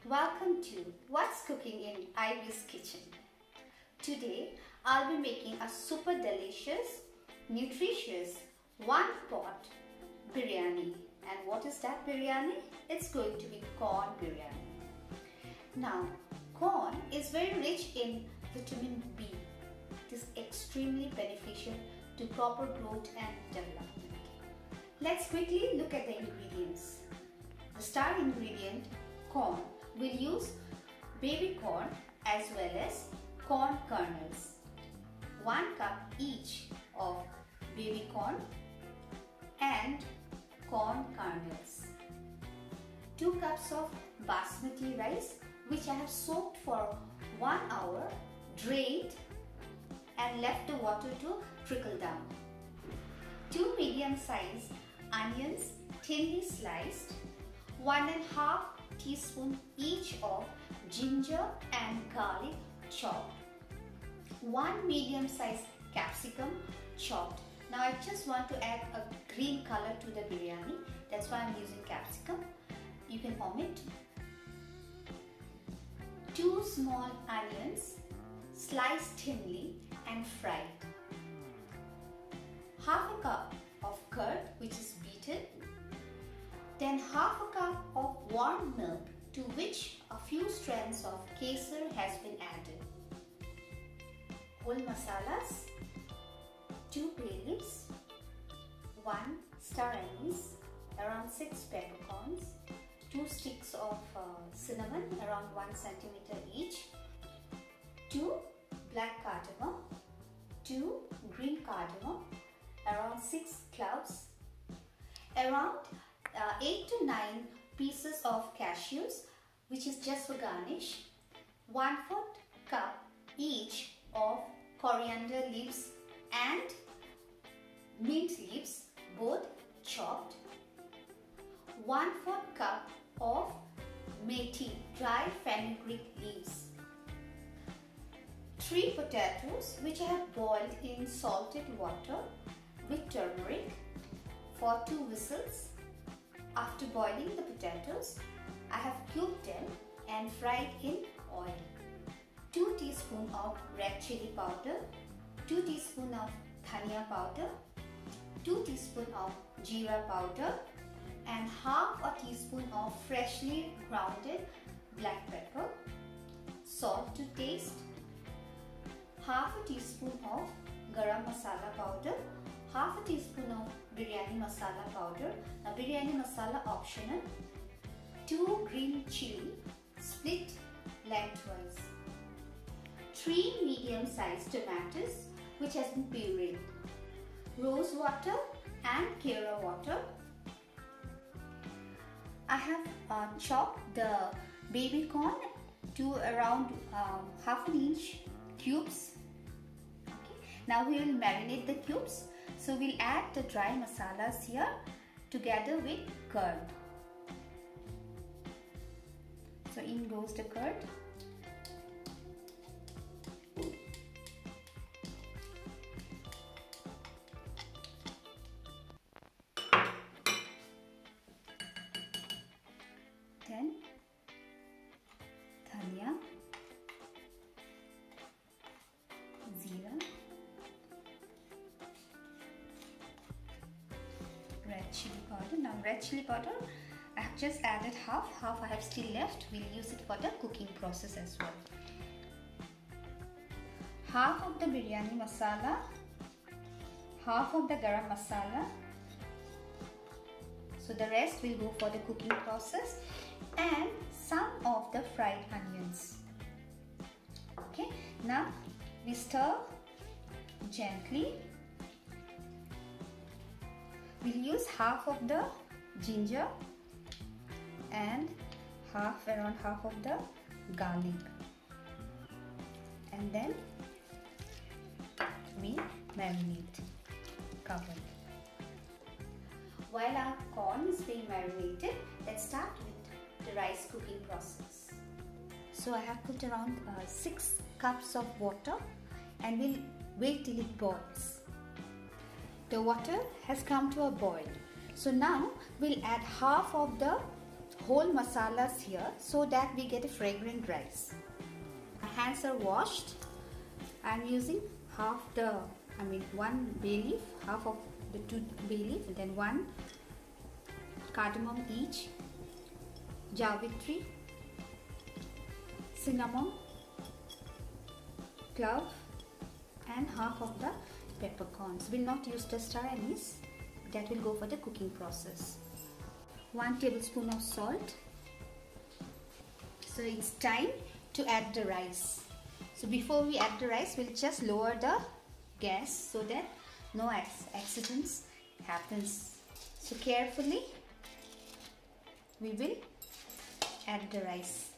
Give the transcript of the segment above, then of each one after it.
Welcome to What's Cooking in Ivee's Kitchen. Today I'll be making a super delicious, nutritious one-pot biryani. And what is that biryani? It's going to be corn biryani. Now, corn is very rich in vitamin B. It is extremely beneficial to proper growth and development. Let's quickly look at the ingredients. The star ingredient, corn. We'll use baby corn as well as corn kernels. 1 cup each of baby corn and corn kernels. 2 cups of Basmati rice, which I have soaked for 1 hour, drained and left the water to trickle down. 2 medium-sized onions, thinly sliced. 1.5 teaspoon each of ginger and garlic chopped. 1 medium-sized capsicum chopped. Now I just want to add a green color to the biryani. That's why I'm using capsicum. You can omit. 2 small onions sliced thinly and fried. Half a cup of curd, which is beaten. Then half a cup of warm milk, to which a few strands of kesar has been added. Whole masalas, 2 bay leaves, 1 star anise, around 6 peppercorns, 2 sticks of cinnamon, around 1 centimeter each, 2 black cardamom, 2 green cardamom, around 6 cloves, around 8 to 9 pieces of cashews, which is just for garnish, 1/4 cup each of coriander leaves and mint leaves, both chopped, 1/4 cup of methi, dry fenugreek leaves, 3 potatoes which I have boiled in salted water with turmeric for 2 whistles. After boiling the potatoes, I have cubed them and fried in oil. 2 teaspoons of red chilli powder, 2 teaspoons of dhania powder, 2 teaspoons of jeera powder, and half a teaspoon of freshly grounded black pepper, salt to taste, half a teaspoon of garam masala powder, half a teaspoon of biryani masala powder. Now biryani masala optional. 2 green chilli, split lengthwise. 3 medium-sized tomatoes, which has been pureed. Rose water and Kewra water. I have chopped the baby corn to around half an inch cubes. Okay. Now we will marinate the cubes. So we'll add the dry masalas here together with curd. So in goes the curd. Then dhania, jeera, red chilli powder. Now red chilli powder, I have just added half I have still left. We'll use it for the cooking process as well. Half of the biryani masala, half of the garam masala. So the rest will go for the cooking process, and some of the fried onions. Okay, now we stir gently. We'll use half of the ginger and around half of the garlic, and then we marinate, cover. While our corn is being marinated, let's start with the rice cooking process. So I have put around 6 cups of water and we'll wait till it boils. The water has come to a boil. So now we'll add half of the whole masalas here so that we get a fragrant rice. My hands are washed. I'm using one bay leaf, half of the 2 bay leaf, and then 1 cardamom each, Javitri, cinnamon, clove, and half of the peppercorns. We'll not use the star anise, that will go for the cooking process. 1 tablespoon of salt. So it's time to add the rice. So before we add the rice, we'll just lower the gas so that no accidents happens. So carefully we will add the rice.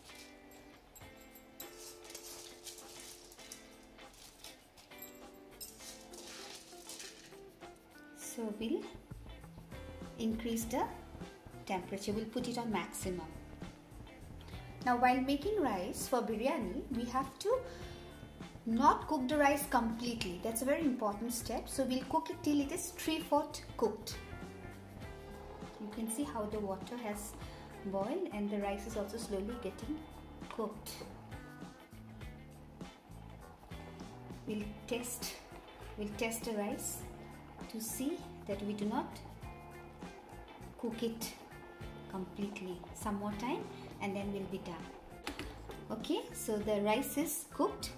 So we'll increase the temperature. We'll put it on maximum. Now while making rice for biryani, we have to not cook the rice completely. That's a very important step. So we'll cook it till it is 3/4 cooked. You can see how the water has boiled and the rice is also slowly getting cooked. We'll test the rice to see that we do not cook it completely. Some more time and then we'll be done. Okay, so the rice is cooked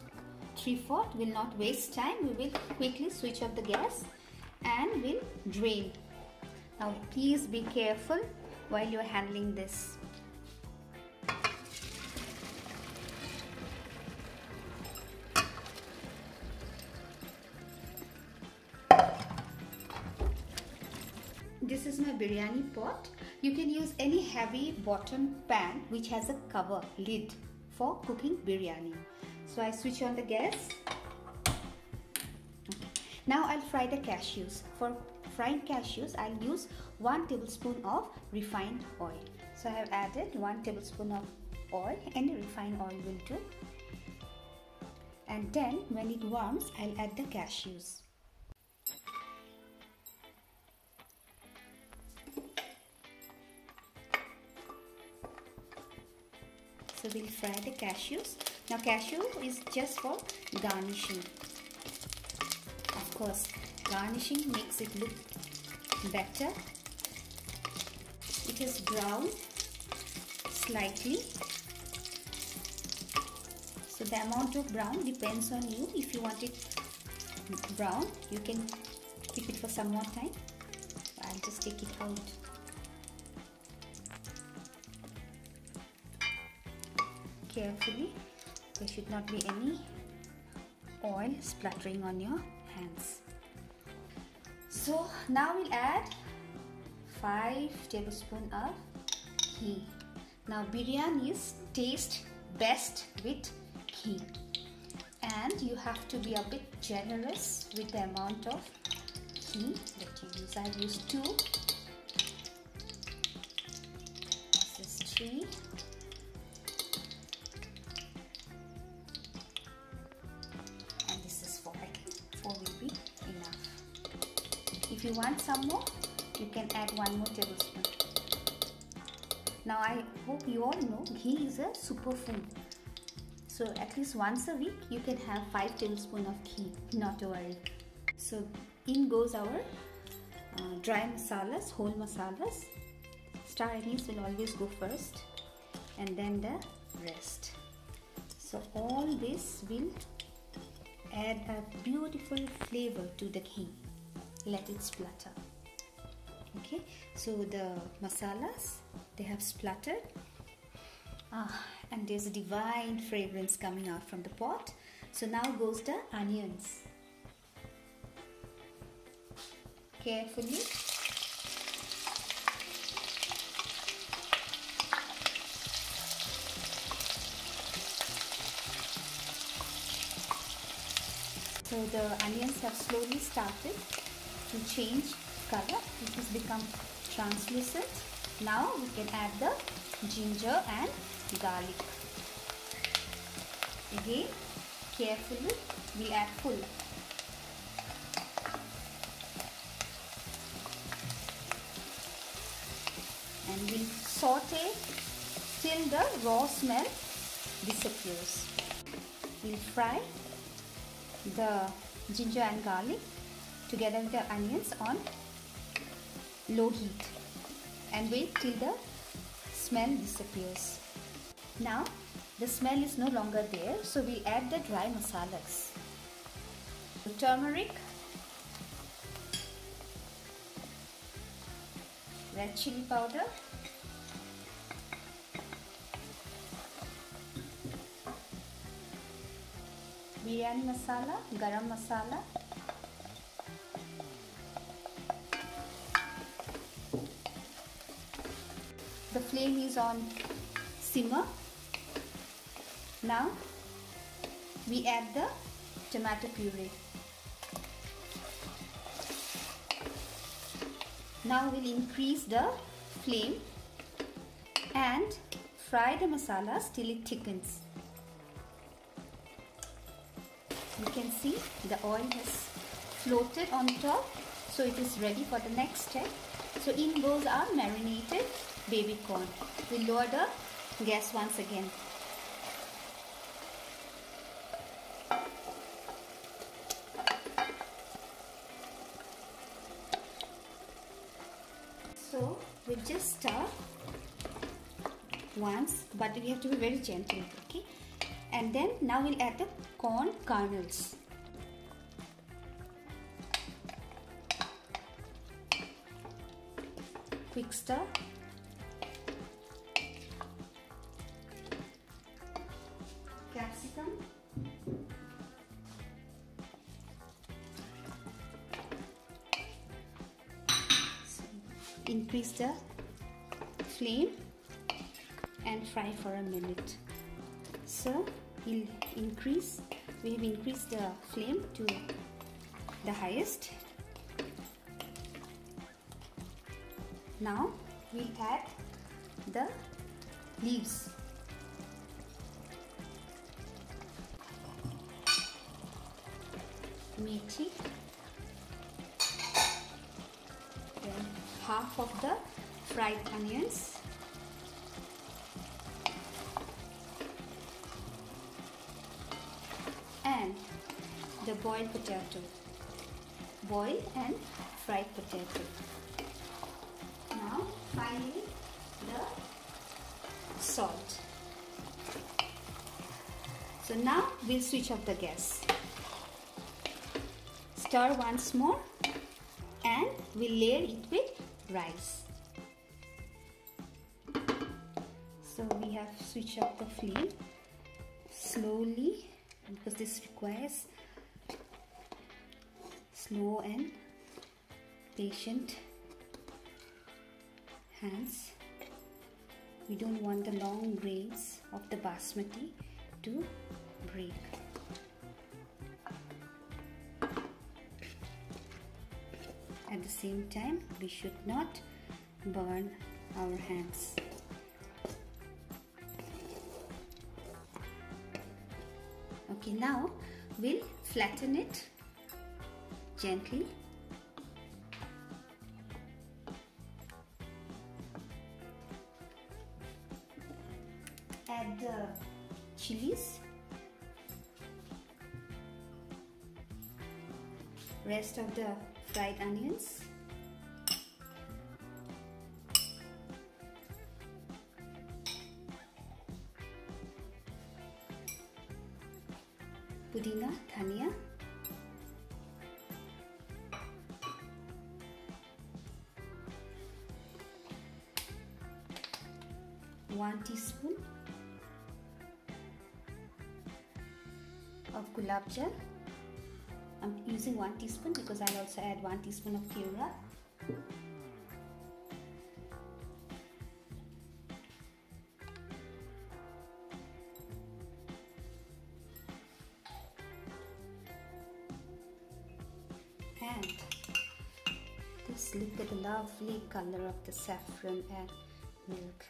3/4. We'll not waste time. We will quickly switch off the gas and we'll drain. Now please be careful while you're handling this. This is my biryani pot. You can use any heavy bottom pan which has a cover, lid for cooking biryani. So I switch on the gas. Okay. Now I'll fry the cashews. For frying cashews, I'll use 1 tablespoon of refined oil. So I have added 1 tablespoon of oil, and refined oil will do. And then when it warms, I'll add the cashews. So we'll fry the cashews. Now cashew is just for garnishing. Of course, garnishing makes it look better. It is brown slightly. So the amount of brown depends on you. If you want it brown, you can keep it for some more time. I'll just take it out. Carefully, there should not be any oil splattering on your hands. So now we'll add 5 tablespoons of ghee. Now biryanis taste best with ghee, and you have to be a bit generous with the amount of ghee that you use. I've used 2. This is 3. Will be enough. If you want some more, you can add 1 more tablespoon. Now I hope you all know ghee is a superfood. So at least once a week you can have 5 tablespoons of ghee, not to worry. So in goes our dry masalas, whole masalas. Star anise will always go first and then the rest. So all this will add a beautiful flavor to the ghee. Let it splatter. Okay, so the masalas, they have splattered. And there's a divine fragrance coming out from the pot. So now goes the onions. Carefully. So the onions have slowly started to change color. It has become translucent. Now we can add the ginger and garlic. Again, carefully we add full. And we'll saute till the raw smell disappears. We'll fry the ginger and garlic together with the onions on low heat and wait till the smell disappears. Now the smell is no longer there, so we'll add the dry masalas. The turmeric, red chilli powder, biryani masala, garam masala, the flame is on simmer. Now we add the tomato puree. Now we'll increase the flame and fry the masalas till it thickens. You can see the oil has floated on top, so it is ready for the next step. So in goes our marinated baby corn. We'll lower the gas once again. So we'll just stir once, but we have to be very gentle, okay? And then now we'll add the corn kernels. Quick stir. Capsicum. Increase the flame and fry for a minute. So we have increased the flame to the highest. Now we'll add the leaves. Methi, then half of the fried onions, and the boiled potato, boiled and fried potato. Now finally the salt. So now we'll switch off the gas. Stir once more and we'll layer it with rice. So we have switched up the flame slowly because this requires slow and patient hands. We don't want the long grains of the basmati to break. At the same time, we should not burn our hands. Okay, now we'll flatten it gently. Add the chilies, rest of the fried onions, pudina, dhania, one teaspoon of gulab jal. I'm using 1 teaspoon because I'll also add 1 teaspoon of Kewra. And just look at the lovely color of the saffron and milk.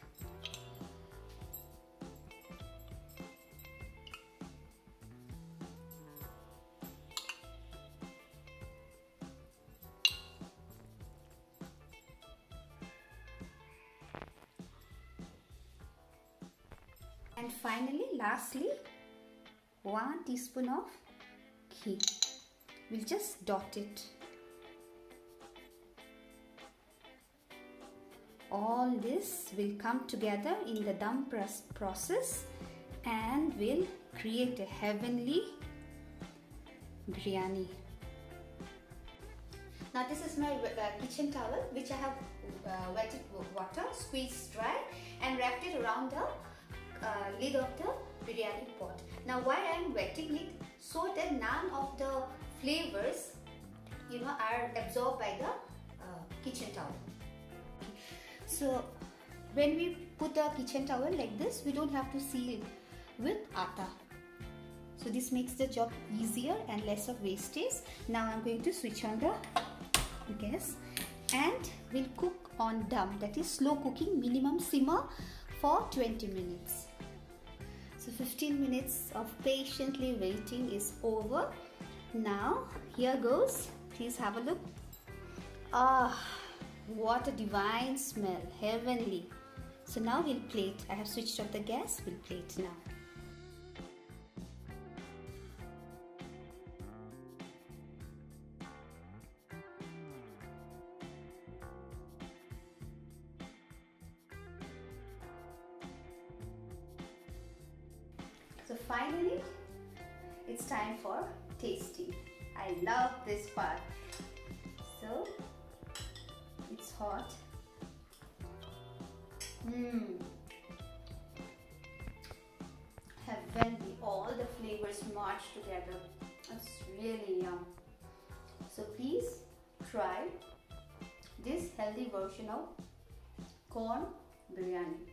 And finally, lastly, 1 teaspoon of ghee. We'll just dot it. All this will come together in the dum process and will create a heavenly biryani. Now this is my kitchen towel which I have wetted with water, squeezed dry and wrapped it around the lid of the biryani pot. Now why I am wetting it? So that none of the flavors are absorbed by the kitchen towel. So when we put the kitchen towel like this, we don't have to seal with atta. So this makes the job easier and less of wastage. Now I'm going to switch on the gas and we'll cook on dum, that is slow cooking, minimum simmer for 20 minutes. So 15 minutes of patiently waiting is over. Now here goes, please have a look. Ah, what a divine smell, heavenly. So now we'll plate. I have switched off the gas, we'll plate now. So finally, it's time for tasting. I love this part. So, it's hot. Heavenly, all the flavors merge together. It's really yum. So please try this healthy version of corn biryani.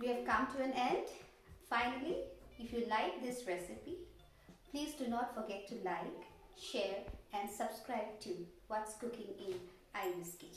We have come to an end. Finally, if you like this recipe, please do not forget to like, share and subscribe to What's Cooking in Ivee's Kitchen.